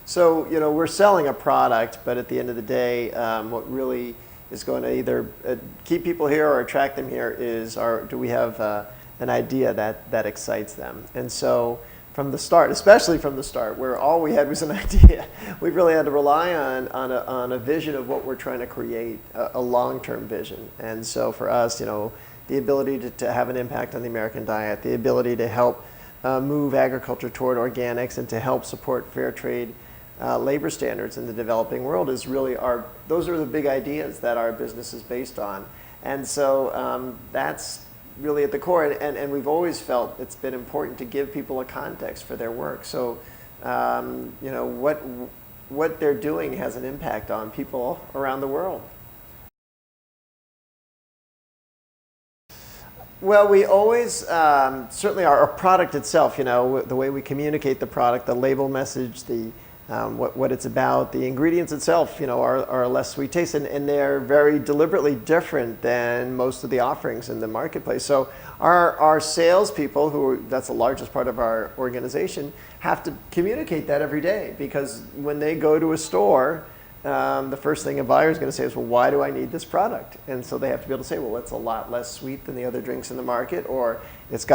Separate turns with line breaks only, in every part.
So, we're selling a product, but at the end of the day, what really is going to either keep people here or attract them here is, do we have an idea that excites them? And so from the start, especially from the start, where all we had was an idea, we really had to rely on a vision of what we're trying to create, a long-term vision. And so for us, the ability to have an impact on the American diet, the ability to help move agriculture toward organics, and to help support fair trade labor standards in the developing world is really those are the big ideas that our business is based on. And so that's really at the core, and we've always felt it's been important to give people a context for their work. So what they're doing has an impact on people around the world. Well, we always, certainly our product itself, the way we communicate the product, the label message, what it's about, the ingredients itself, are less sweet taste, and they're very deliberately different than most of the offerings in the marketplace. So our salespeople, that's the largest part of our organization, have to communicate that every day, because when they go to a store, the first thing a buyer is going to say is, well, why do I need this product? And so they have to be able to say, well, it's a lot less sweet than the other drinks in the market, or it's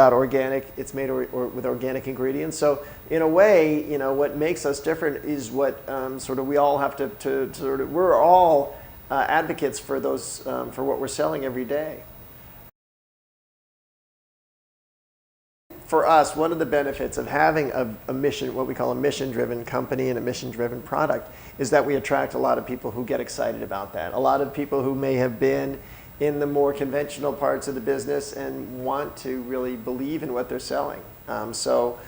made with organic ingredients. So in a way, what makes us different is what we all have to we're all advocates for those, for what we're selling every day. For us, one of the benefits of having a mission, what we call a mission-driven company and a mission-driven product, is that we attract a lot of people who get excited about that. A lot of people who may have been in the more conventional parts of the business and want to really believe in what they're selling. So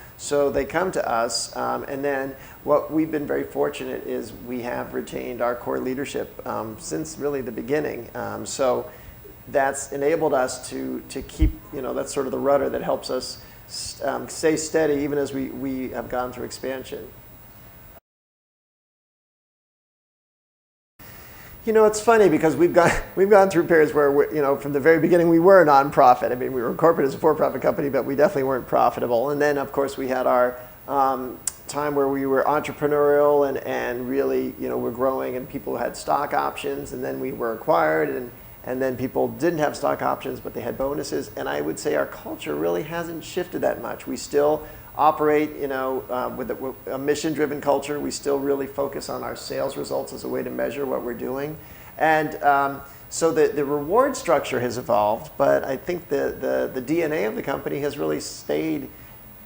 they come to us, and then what we've been very fortunate is we have retained our core leadership since really the beginning. So that's enabled us to keep, that's sort of the rudder that helps us stay steady even as we have gone through expansion. It's funny because we've gone through periods where from the very beginning we were a nonprofit. I mean, we were incorporated as a for-profit company, but we definitely weren't profitable. And then, of course, we had our time where we were entrepreneurial and really, we're growing, and people had stock options, and then we were acquired, and then people didn't have stock options, but they had bonuses. And I would say our culture really hasn't shifted that much. We still operate, with a mission-driven culture. We still really focus on our sales results as a way to measure what we're doing. And so the reward structure has evolved, but I think the DNA of the company has really stayed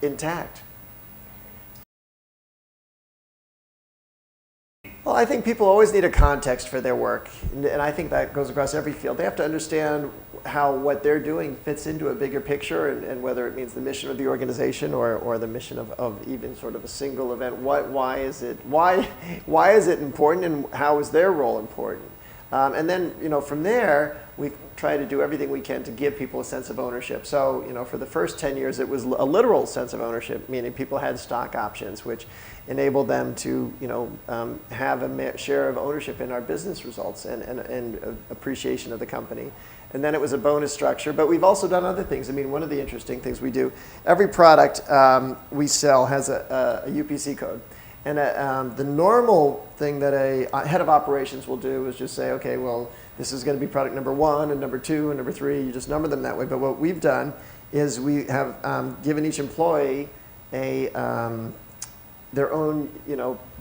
intact. Well, I think people always need a context for their work, and I think that goes across every field. They have to understand how what they're doing fits into a bigger picture, and whether it means the mission of the organization or the mission of even sort of a single event. Why is it important, and how is their role important? And then, from there, we try to do everything we can to give people a sense of ownership. So, for the first 10 years, it was a literal sense of ownership, meaning people had stock options, which enabled them to, have a share of ownership in our business results and appreciation of the company. And then it was a bonus structure, but we've also done other things. I mean, one of the interesting things we do, every product we sell has a UPC code. And the normal thing that a head of operations will do is just say, okay, well, this is going to be product number 1 and number 2 and number 3. You just number them that way. But what we've done is we have given each employee their own,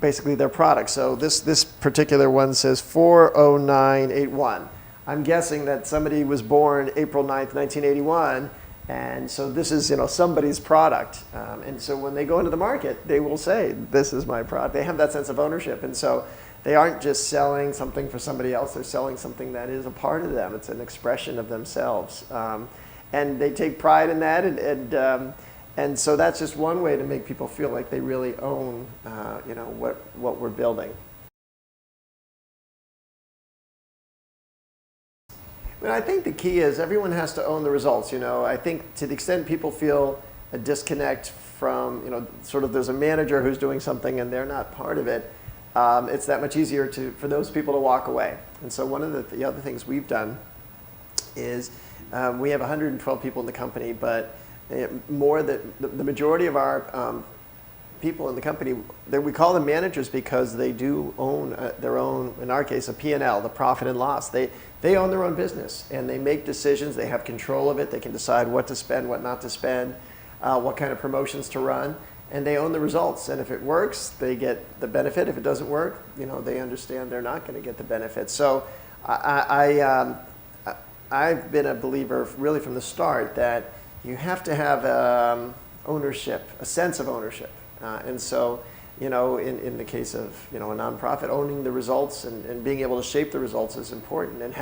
basically their product. So this particular one says 40981. I'm guessing that somebody was born April 9th, 1981. And so this is, somebody's product. And so when they go into the market, they will say, this is my product. They have that sense of ownership. And so they aren't just selling something for somebody else. They're selling something that is a part of them. It's an expression of themselves. And they take pride in that. And so that's just one way to make people feel like they really own, what we're building. I think the key is everyone has to own the results. I think to the extent people feel a disconnect from, sort of there's a manager who's doing something and they're not part of it, it's that much easier for those people to walk away. And so one of the other things we've done is we have 112 people in the company, but the majority of our people in the company, we call them managers because they do own their own, in our case, a P&L, the profit and loss. They own their own business, and they make decisions. They have control of it. They can decide what to spend, what not to spend, what kind of promotions to run, and they own the results. And if it works, they get the benefit. If it doesn't work, they understand they're not going to get the benefit. So I've been a believer really from the start that you have to have ownership, a sense of ownership. And so, in the case of, a nonprofit, owning the results and being able to shape the results is important. And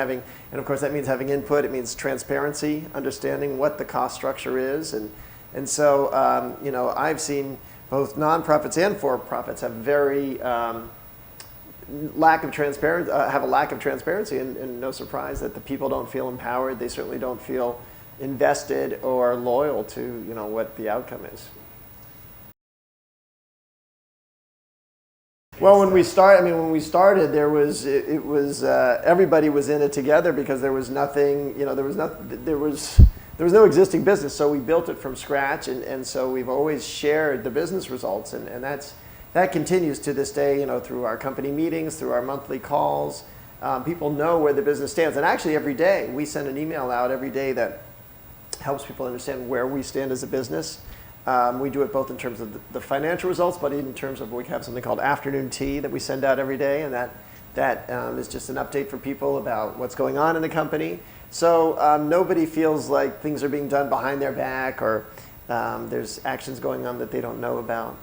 of course that means having input, it means transparency, understanding what the cost structure is. And so, I've seen both nonprofits and for-profits have have a lack of transparency, and no surprise that the people don't feel empowered. They certainly don't feel invested or loyal to, what the outcome is. Well, when we started, there was everybody was in it together because there was nothing, there was no existing business, so we built it from scratch, and so we've always shared the business results, and that continues to this day, through our company meetings, through our monthly calls. People know where the business stands, and actually every day we send an email out every day that helps people understand where we stand as a business. We do it both in terms of the financial results, but in terms of we have something called afternoon tea that we send out every day, and that is just an update for people about what's going on in the company. So nobody feels like things are being done behind their back or there's actions going on that they don't know about.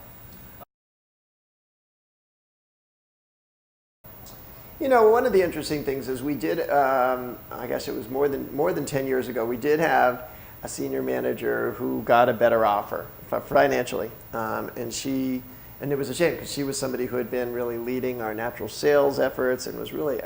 One of the interesting things is we did, I guess it was more than 10 years ago, we did have a senior manager who got a better offer financially, and it was a shame because she was somebody who had been really leading our natural sales efforts and was really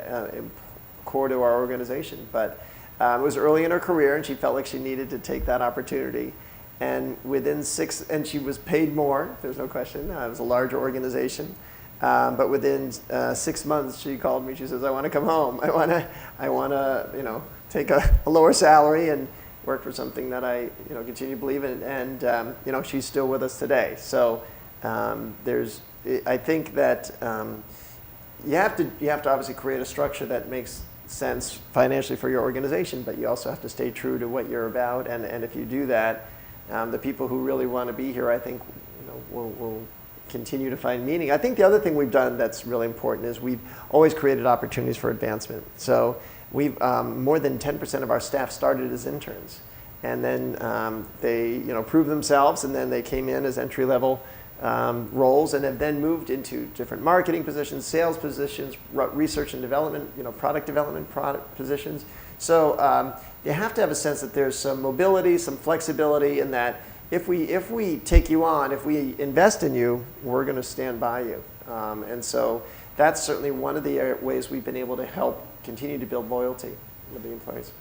core to our organization. But it was early in her career, and she felt like she needed to take that opportunity. And and she was paid more. There's no question. It was a larger organization. But within 6 months, she called me. She says, "I want to come home. I want to, take a lower salary and work for something that I, continue to believe in." And she's still with us today. So I think that you have to obviously create a structure that makes sense financially for your organization, but you also have to stay true to what you're about. And if you do that, the people who really want to be here, I think, will continue to find meaning. I think the other thing we've done that's really important is we've always created opportunities for advancement. So we've more than 10% of our staff started as interns, and then they proved themselves, and then they came in as entry-level roles, and have then moved into different marketing positions, sales positions, research and development, product development positions. So you have to have a sense that there's some mobility, some flexibility, in that if we take you on, if we invest in you, we're going to stand by you. And so that's certainly one of the ways we've been able to help continue to build loyalty with the employees.